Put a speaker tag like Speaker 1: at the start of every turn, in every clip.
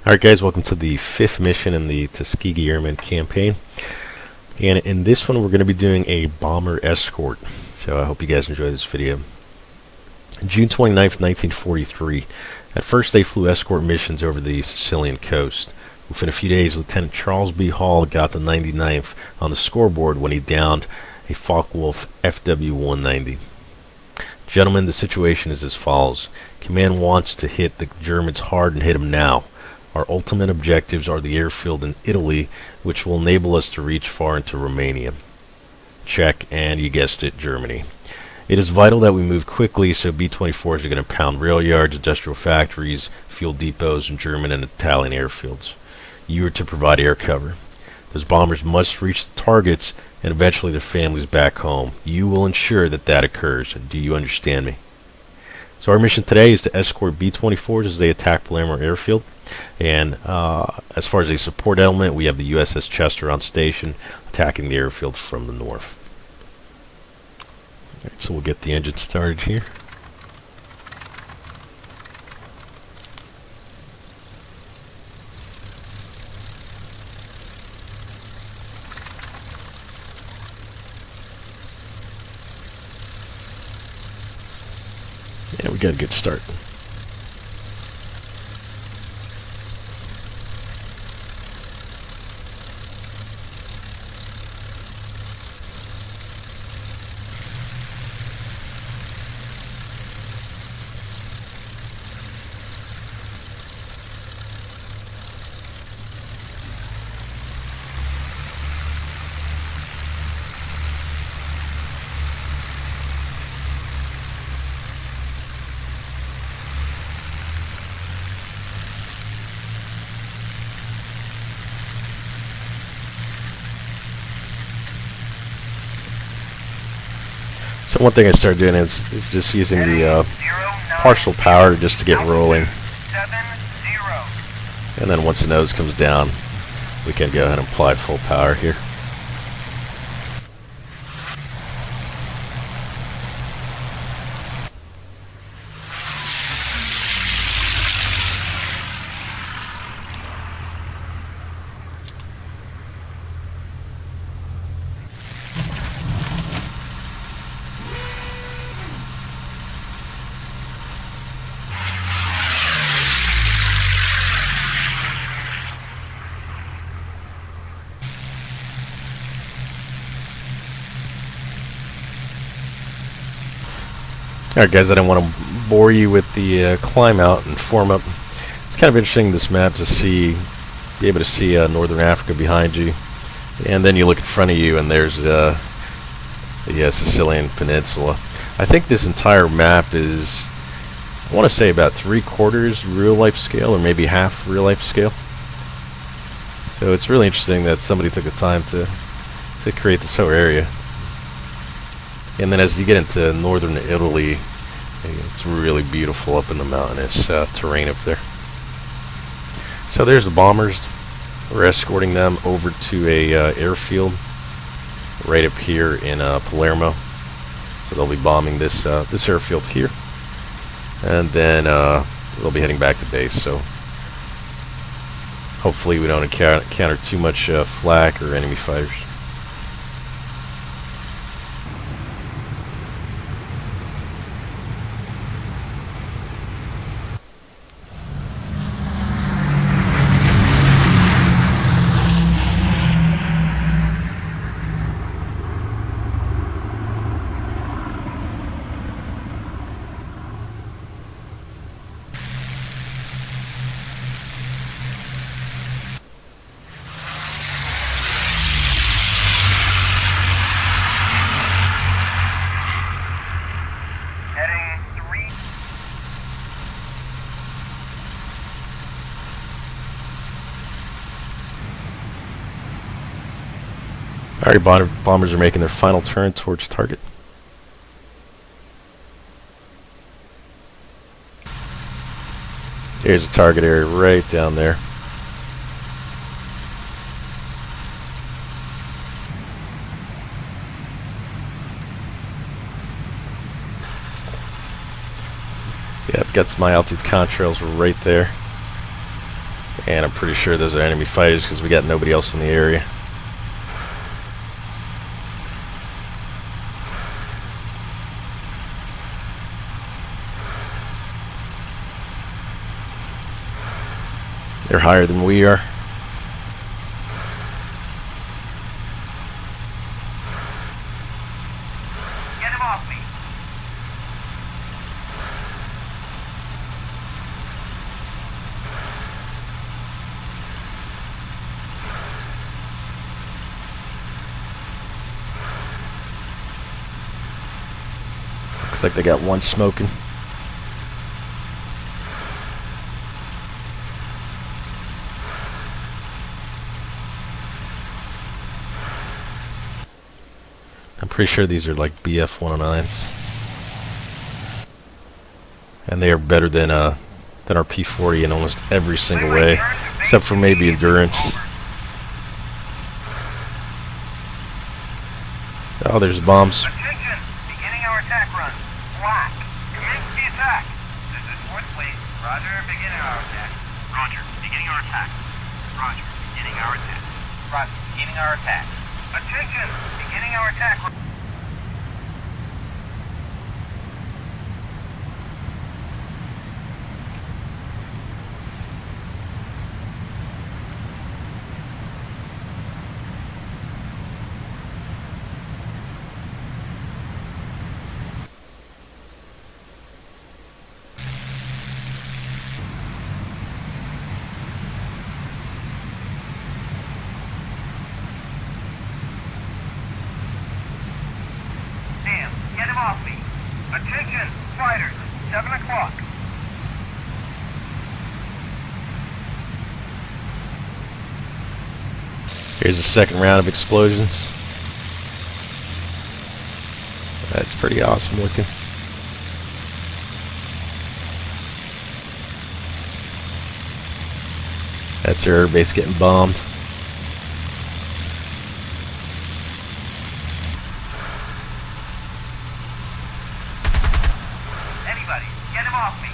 Speaker 1: Alright guys, welcome to the 5th mission in the Tuskegee Airmen campaign. And in this one we're going to be doing a bomber escort. So I hope you guys enjoy this video. June 29th, 1943. At first they flew escort missions over the Sicilian coast. Within a few days, Lieutenant Charles B. Hall got the 99th on the scoreboard when he downed a Focke-Wulf FW-190. Gentlemen, the situation is as follows. Command wants to hit the Germans hard and hit them now. Our ultimate objectives are the airfield in Italy, which will enable us to reach far into Romania. Check, and you guessed it, Germany. It is vital that we move quickly, so B-24s are going to pound rail yards, industrial factories, fuel depots, and German and Italian airfields. You are to provide air cover. Those bombers must reach the targets and eventually their families back home. You will ensure that that occurs. Do you understand me? So our mission today is to escort B-24s as they attack Palermo Airfield. And as far as a support element, we have the USS Chester on station attacking the airfield from the north. All right, so we'll get the engine started here. Yeah, we got a good start. So one thing I started doing is just using the partial power just to get rolling. And then once the nose comes down, we can go ahead and apply full power here. Alright guys, I didn't want to bore you with the climb out and form up. It's kind of interesting this map to be able to see northern Africa behind you, and then you look in front of you and there's the Sicilian Peninsula. I think this entire map is, I want to say, about 3/4 real life scale, or maybe half real life scale. So it's really interesting that somebody took the time to create this whole area. And then as you get into northern Italy, it's really beautiful up in the mountainous terrain up there. So there's the bombers. We're escorting them over to a airfield right up here in Palermo. So they'll be bombing this airfield here, and then they'll be heading back to base. So hopefully we don't encounter too much flak or enemy fighters. Alright, bombers are making their final turn towards target. Here's the target area right down there. Yep, got my altitude contrails right there. And I'm pretty sure those are enemy fighters because we got nobody else in the area. They're higher than we are.
Speaker 2: Get him off me.
Speaker 1: Looks like they got one smoking. I'm pretty sure these are like BF 109s, and they are better than our P-40 in almost every single way, except for maybe endurance. Oh, there's bombs.
Speaker 2: Attention! Beginning our attack run. Black. Commence the attack. This is fourth fleet. Roger. Beginning our attack. Roger. Beginning our attack. Roger. Beginning our attack. Roger. Beginning our attack. Attention! Beginning our attack. Get him off me. Attention, fighters. 7 o'clock.
Speaker 1: Here's a second round of explosions. That's pretty awesome looking. That's our air base getting bombed.
Speaker 2: Anybody, get him off me.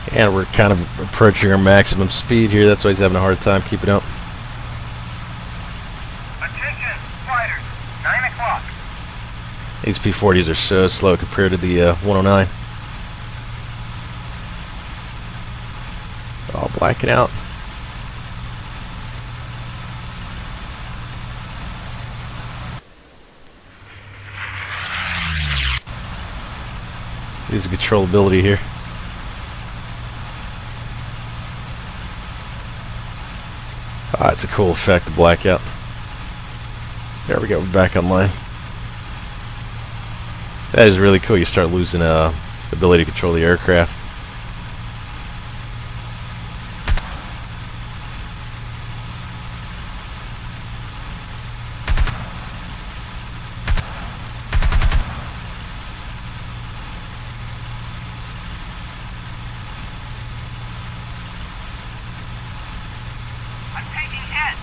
Speaker 1: And we're kind of approaching our maximum speed here. That's why he's having a hard time keeping up.
Speaker 2: Attention, fighters. 9 o'clock.
Speaker 1: These P-40s are so slow compared to the 109. All blacking out. There's controllability here. Ah, it's a cool effect, the blackout. There we go, we're back online. That is really cool. You start losing ability to control the aircraft.
Speaker 2: I'm taking hit.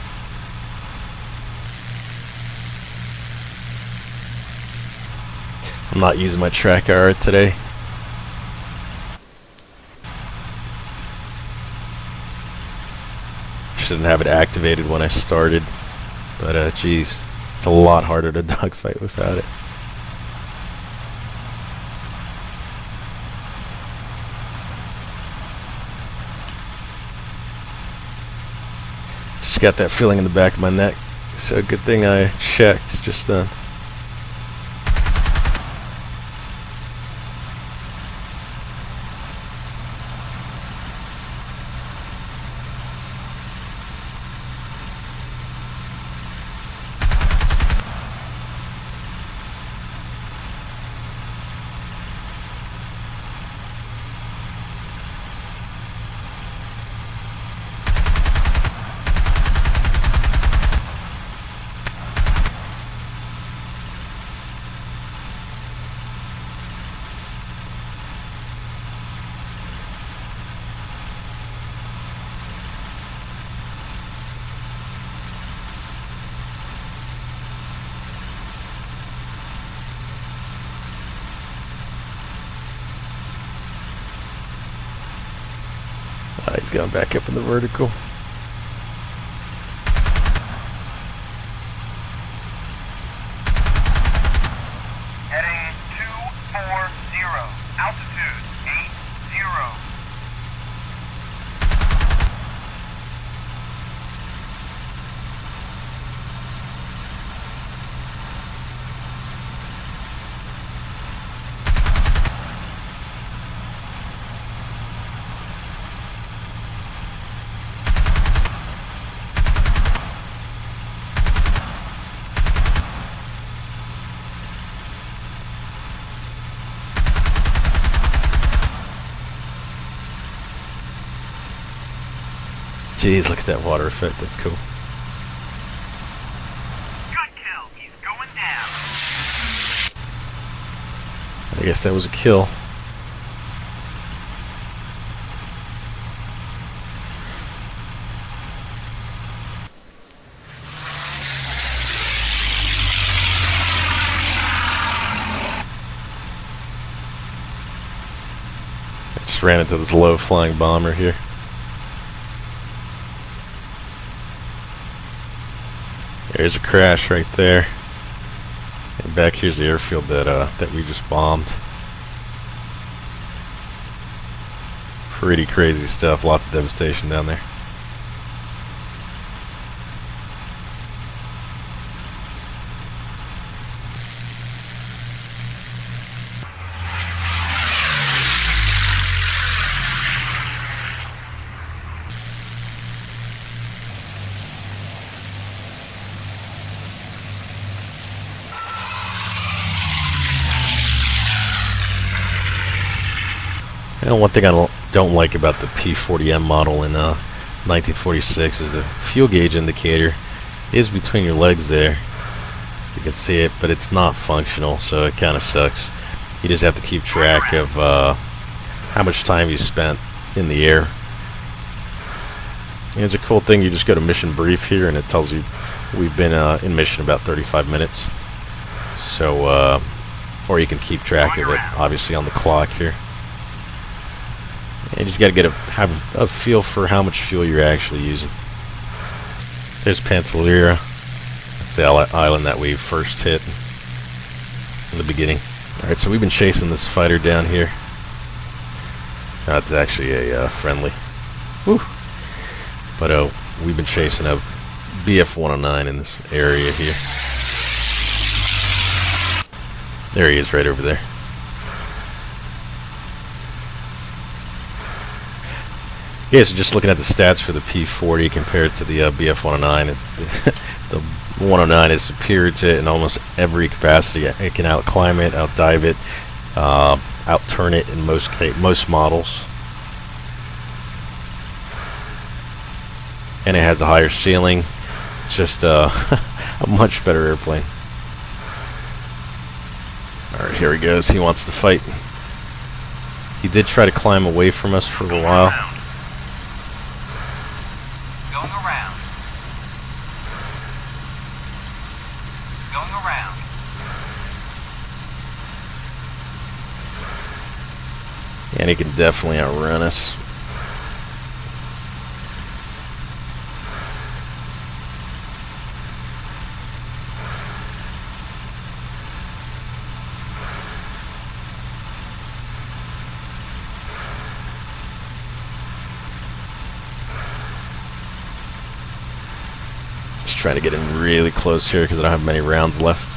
Speaker 1: I'm not using my track IR today. Shouldn't have it activated when I started, but geez, it's a lot harder to dogfight without it. Just got that feeling in the back of my neck, so good thing I checked just then. It's going back up in the vertical.
Speaker 2: Heading 240. Altitude 80.
Speaker 1: Jeez, look at that water effect. That's cool.
Speaker 2: Good kill. He's going down.
Speaker 1: I guess that was a kill. I just ran into this low-flying bomber here. There's a crash right there. And back here's the airfield that we just bombed. Pretty crazy stuff. Lots of devastation down there. And one thing I don't like about the P-40M model in 1946 is the fuel gauge indicator is between your legs there. You can see it, but it's not functional, so it kind of sucks. You just have to keep track of how much time you spent in the air. And it's a cool thing. You just go to mission brief here, and it tells you we've been in mission about 35 minutes. So, or you can keep track of it, obviously, on the clock here. And you just got to have a feel for how much fuel you're actually using. There's Pantalera. That's the island that we first hit in the beginning. Alright, so we've been chasing this fighter down here. That's actually a friendly. Woo! But we've been chasing a BF-109 in this area here. There he is, right over there. Yeah, so just looking at the stats for the P-40 compared to the BF-109, the 109 is superior to it in almost every capacity. It can out-climb it, out-dive it, out-turn it in most models. And it has a higher ceiling. It's just a much better airplane. Alright, here he goes. He wants to fight. He did try to climb away from us for a while. And he can definitely outrun us. Just trying to get in really close here because I don't have many rounds left.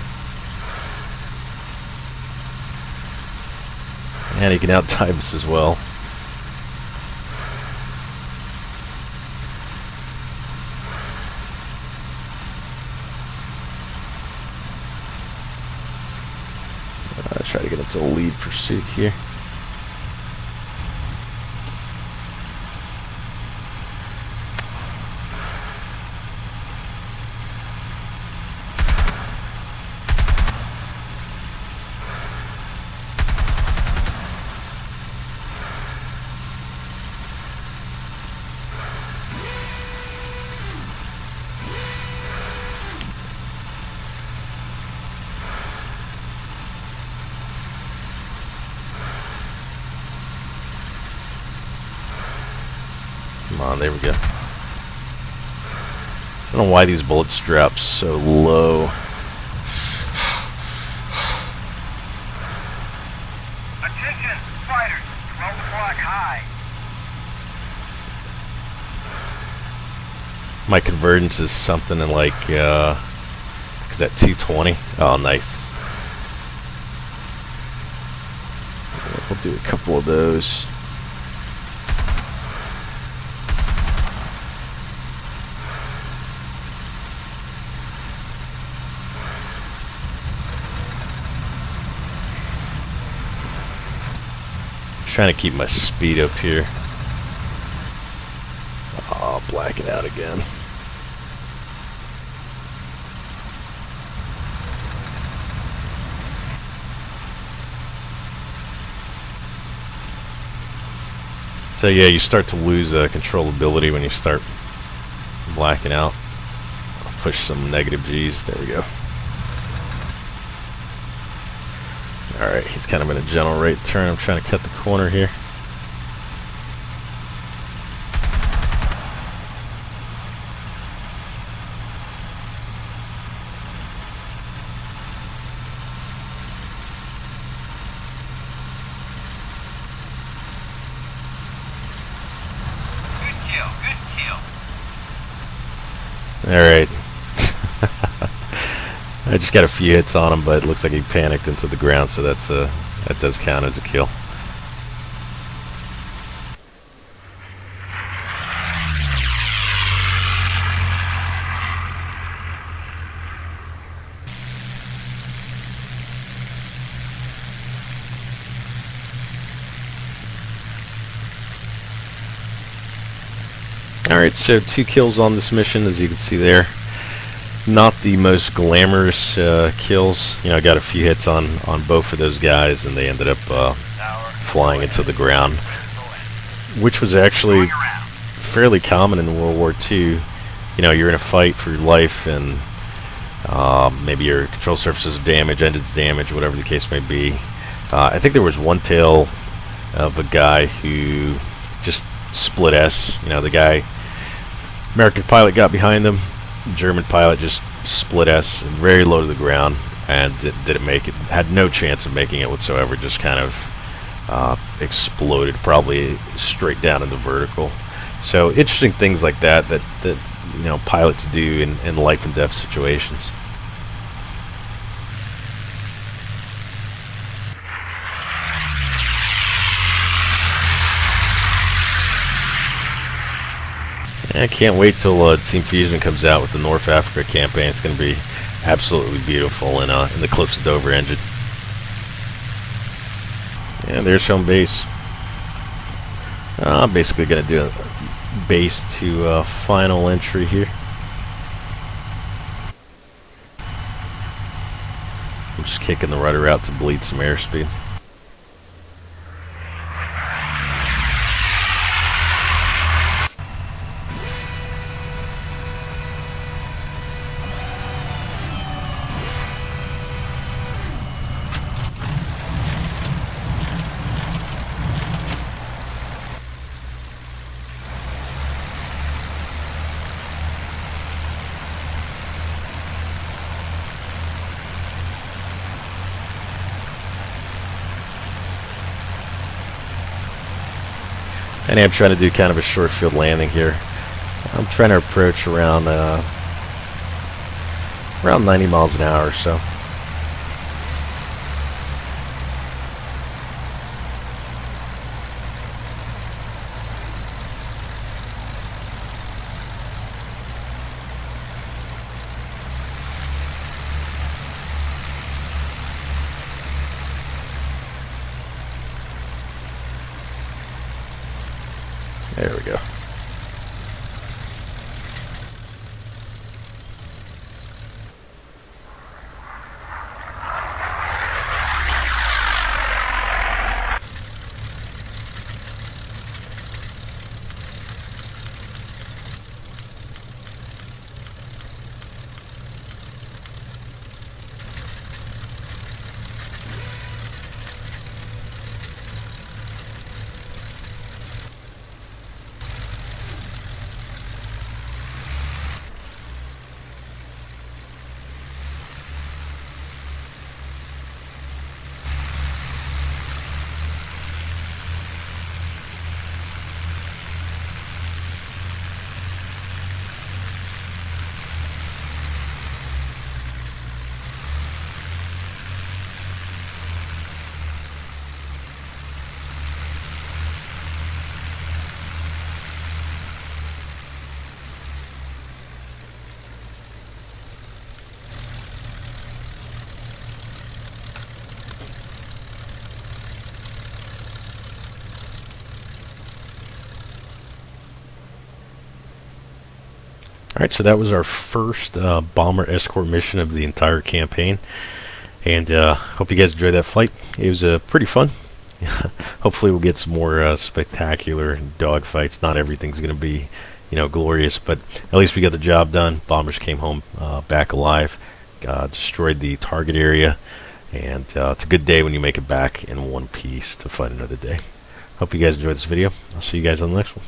Speaker 1: And he can out-dive us as well. Try to get into the lead pursuit here. on, there we go. I don't know why these bullets drop so low.
Speaker 2: Attention, fighters, 12 o'clock high.
Speaker 1: My convergence is something in like, is that 220? Oh, nice. We'll do a couple of those. Trying to keep my speed up here. Oh, blacking out again. So yeah, you start to lose controllability when you start blacking out. I'll push some negative G's. There we go. Alright, he's kind of in a gentle right turn. I'm trying to cut the corner here. Alright. I just got a few hits on him, but it looks like he panicked into the ground, so that does count as a kill. Alright, so 2 kills on this mission, as you can see there. Not the most glamorous kills. You know, I got a few hits on both of those guys, and they ended up flying into the ground, which was actually fairly common in World War II. You know, you're in a fight for your life, and maybe your control surfaces are damaged, engines damaged, whatever the case may be. I think there was one tale of a guy who just split S. You know, the guy, American pilot got behind them, German pilot just split S very low to the ground, and didn't make it, had no chance of making it whatsoever, just kind of exploded, probably straight down in the vertical. So interesting things like that you know, pilots do in life and death situations. I can't wait till Team Fusion comes out with the North Africa campaign. It's going to be absolutely beautiful in the Cliffs of Dover engine. And there's home base. I'm basically going to do a base to final entry here. I'm just kicking the rudder out to bleed some airspeed. And I'm trying to do kind of a short field landing here. I'm trying to approach around 90 miles an hour or so. There we go. Alright, so that was our first bomber escort mission of the entire campaign. And hope you guys enjoyed that flight. It was pretty fun. Hopefully we'll get some more spectacular dogfights. Not everything's going to be, glorious, but at least we got the job done. Bombers came home back alive, destroyed the target area, and it's a good day when you make it back in one piece to fight another day. Hope you guys enjoyed this video. I'll see you guys on the next one.